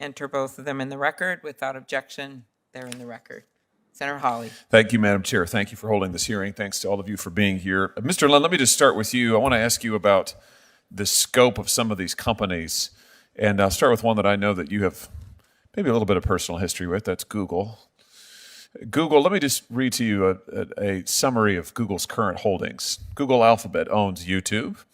enter both of them in the record. Without objection, they're in the record. Senator Hawley. Thank you, Madam Chair. Thank you for holding this hearing. Thanks to all of you for being here. Mr. Lund, let me just start with you. I want to ask you about the scope of some of these companies. And I'll start with one that I know that you have maybe a little bit of personal history with. That's Google. Google, let me just read to you a summary of Google's current holdings. Google Alphabet owns YouTube,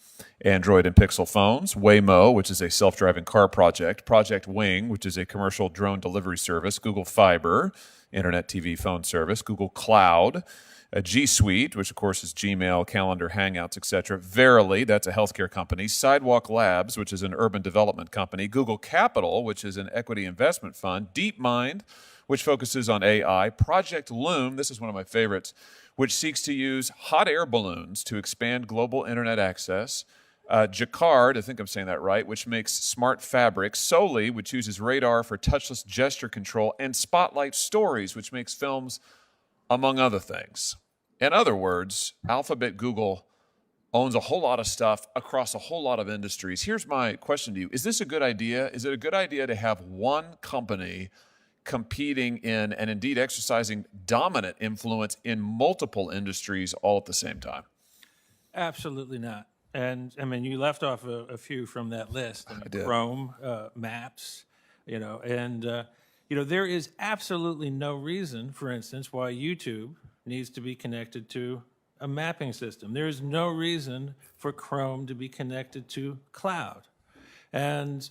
Android and Pixel phones, Waymo, which is a self-driving car project, Project Wing, which is a commercial drone delivery service, Google Fiber, internet TV phone service, Google Cloud, a G Suite, which of course is Gmail, Calendar, Hangouts, etc. Verily, that's a healthcare company, Sidewalk Labs, which is an urban development company, Google Capital, which is an equity investment fund, DeepMind, which focuses on AI, Project Loom, this is one of my favorites, which seeks to use hot air balloons to expand global internet access, Jacquard, I think I'm saying that right, which makes smart fabric, Soli, which uses radar for touchless gesture control, and Spotlight Stories, which makes films, among other things. In other words, Alphabet Google owns a whole lot of stuff across a whole lot of industries. Here's my question to you. Is this a good idea? Is it a good idea to have one company competing in and indeed exercising dominant influence in multiple industries all at the same time? Absolutely not. And I mean, you left off a few from that list. I did. Chrome, Maps, there is absolutely no reason, for instance, why YouTube needs to be connected to a mapping system. There is no reason for Chrome to be connected to cloud. And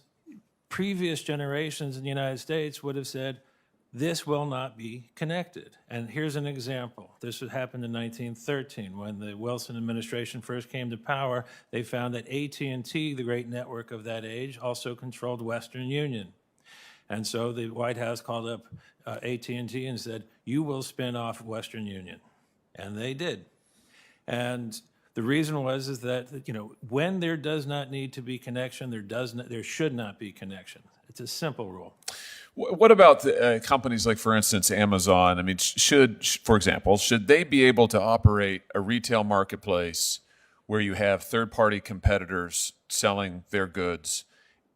previous generations in the United States would have said, this will not be connected. And here's an example. This happened in 1913 when the Wilson administration first came to power. They found that AT&T, the great network of that age, also controlled Western Union. And so the White House called up AT&T and said, you will spin off Western Union. And they did. And the reason is that when there does not need to be connection, there should not be connection. It's a simple rule. What about companies like, for instance, Amazon? I mean, for example, should they be able to operate a retail marketplace where you have third-party competitors selling their goods,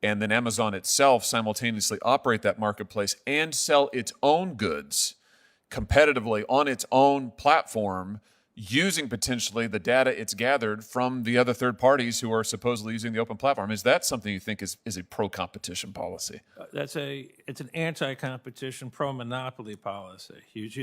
and then Amazon itself simultaneously operate that marketplace and sell its own goods competitively on its own platform, using potentially the data it's gathered from the other third parties who are supposedly using the open platform? Is that something you think is a pro-competition policy? It's an anti-competition, pro-monopoly policy.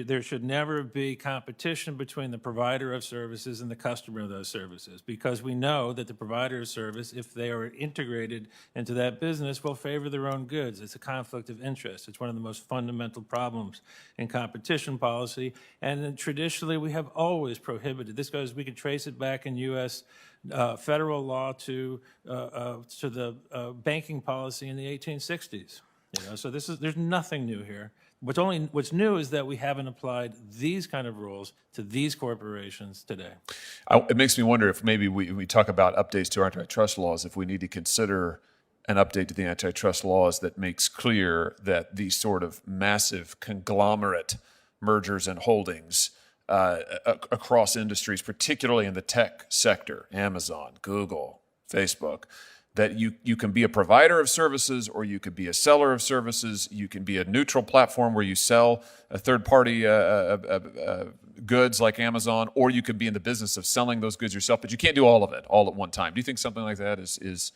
There should never be competition between the provider of services and the customer of those services, because we know that the provider of service, if they are integrated into that business, will favor their own goods. It's a conflict of interest. It's one of the most fundamental problems in competition policy, and then traditionally we have always prohibited. We could trace it back in U.S. Federal law to the banking policy in the 1860s. So there's nothing new here. What's new is that we haven't applied these kind of rules to these corporations today. It makes me wonder if maybe we talk about updates to our antitrust laws, if we need to consider an update to the antitrust laws that makes clear that these sort of massive conglomerate mergers and holdings across industries, particularly in the tech sector, Amazon, Google, Facebook, that you can be a provider of services or you could be a seller of services. You can be a neutral platform where you sell a third-party goods like Amazon, or you could be in the business of selling those goods yourself, but you can't do all of it all at one time. Do you think something like that is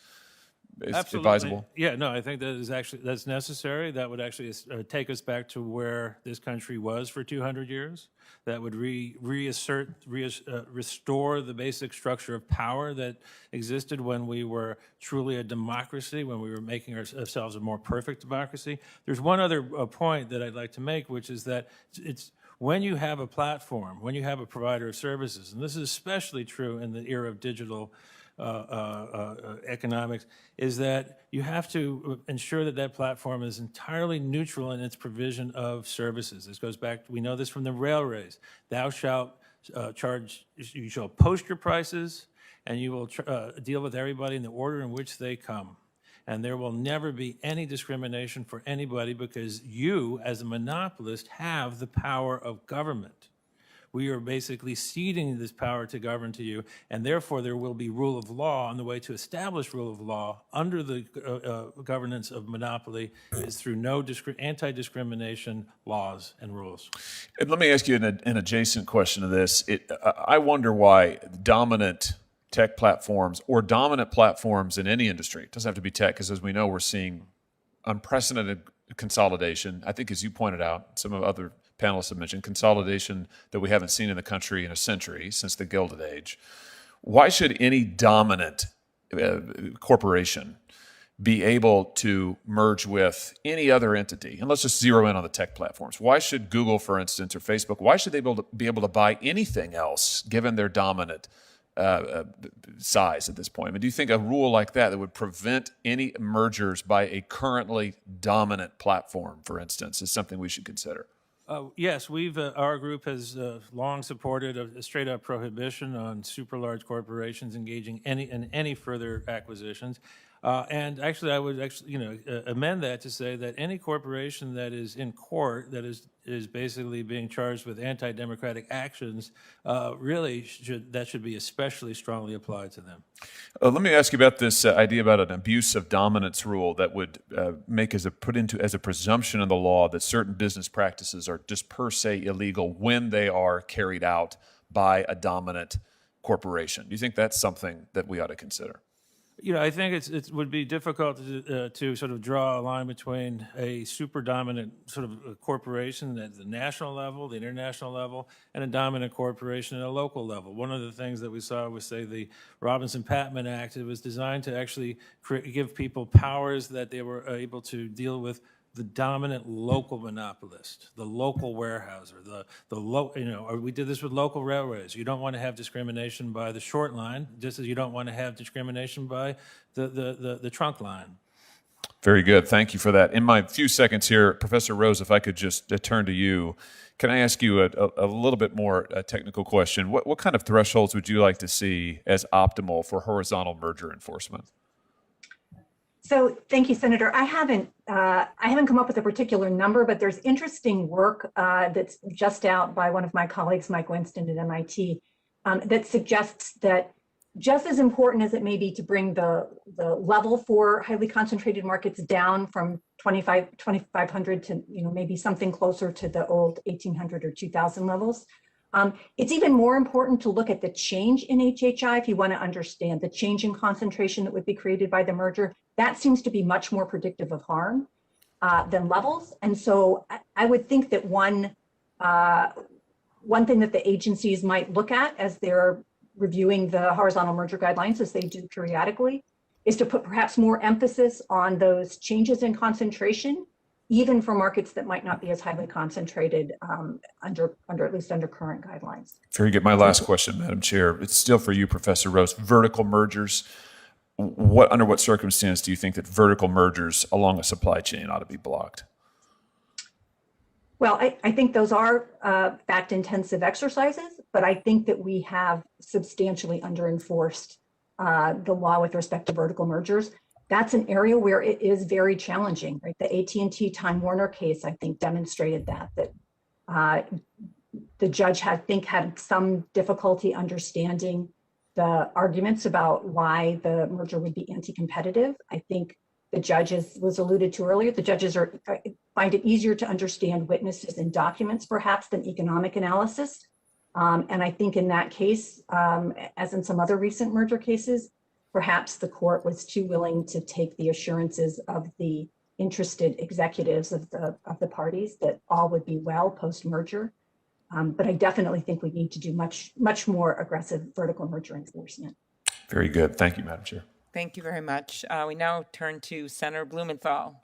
advisable? Yeah, no, I think that's necessary. That would actually take us back to where this country was for 200 years. That would restore the basic structure of power that existed when we were truly a democracy, when we were making ourselves a more perfect democracy. There's one other point that I'd like to make, which is that it's when you have a platform, when you have a provider of services, and this is especially true in the era of digital economics, is that you have to ensure that that platform is entirely neutral in its provision of services. This goes back, we know this from the railways. Thou shalt you shall post your prices, and you will deal with everybody in the order in which they come. And there will never be any discrimination for anybody, because you, as a monopolist, have the power of government. We are basically ceding this power to govern to you, and therefore there will be rule of law, and the way to establish rule of law under the governance of monopoly is through no anti-discrimination laws and rules. And let me ask you an adjacent question to this. I wonder why dominant tech platforms or dominant platforms in any industry, it doesn't have to be tech, because as we know, we're seeing unprecedented consolidation. I think, as you pointed out, some of other panelists have mentioned, consolidation that we haven't seen in the country in a century, since the Gilded Age. Why should any dominant corporation be able to merge with any other entity? And let's just zero in on the tech platforms. Why should Google, for instance, or Facebook, why should they be able to buy anything else given their dominant size at this point? I mean, do you think a rule like that would prevent any mergers by a currently dominant platform, for instance, is something we should consider? Yes, our group has long supported a straight-up prohibition on super large corporations engaging in any further acquisitions. And actually, I would amend that to say that any corporation that is in court that is basically being charged with anti-democratic actions really should be especially strongly applied to them. Let me ask you about this idea about an abuse of dominance rule that would put into as a presumption in the law that certain business practices are just per se illegal when they are carried out by a dominant corporation. Do you think that's something that we ought to consider? I think it would be difficult to sort of draw a line between a super dominant sort of a corporation at the national level, the international level, and a dominant corporation at a local level. One of the things that we saw was, say, the Robinson-Patman Act. It was designed to actually give people powers that they were able to deal with the dominant local monopolist, the local warehouser, we did this with local railways. You don't want to have discrimination by the short line, just as you don't want to have discrimination by the trunk line. Very good. Thank you for that. In my few seconds here, Professor Rose, if I could just turn to you, can I ask you a little bit more technical question? What kind of thresholds would you like to see as optimal for horizontal merger enforcement? So thank you, Senator. I haven't come up with a particular number, but there's interesting work that's just out by one of my colleagues, Mike Winston at MIT, that suggests that just as important as it may be to bring the level for highly concentrated markets down from 2,500 to maybe something closer to the old 1,800 or 2,000 levels. It's even more important to look at the change in HHI if you want to understand the change in concentration that would be created by the merger. That seems to be much more predictive of harm than levels. And so I would think that one thing that the agencies might look at as they're reviewing the horizontal merger guidelines, as they do periodically, is to put perhaps more emphasis on those changes in concentration, even for markets that might not be as highly concentrated at least under current guidelines. Very good. My last question, Madam Chair, it's still for you, Professor Rose. Vertical mergers. Under what circumstance do you think that vertical mergers along a supply chain ought to be blocked? Well, I think those are fact-intensive exercises, but I think that we have substantially under-enforced the law with respect to vertical mergers. That's an area where it is very challenging, right? The AT&T Time Warner case, I think, demonstrated that the judge had some difficulty understanding the arguments about why the merger would be anti-competitive. I think the judges, was alluded to earlier, the judges find it easier to understand witnesses and documents perhaps than economic analysis. And I think in that case, as in some other recent merger cases, perhaps the court was too willing to take the assurances of the interested executives of the parties that all would be well post-merger. But I definitely think we need to do much more aggressive vertical merger enforcement. Very good. Thank you, Madam Chair. Thank you very much. We now turn to Senator Blumenthal.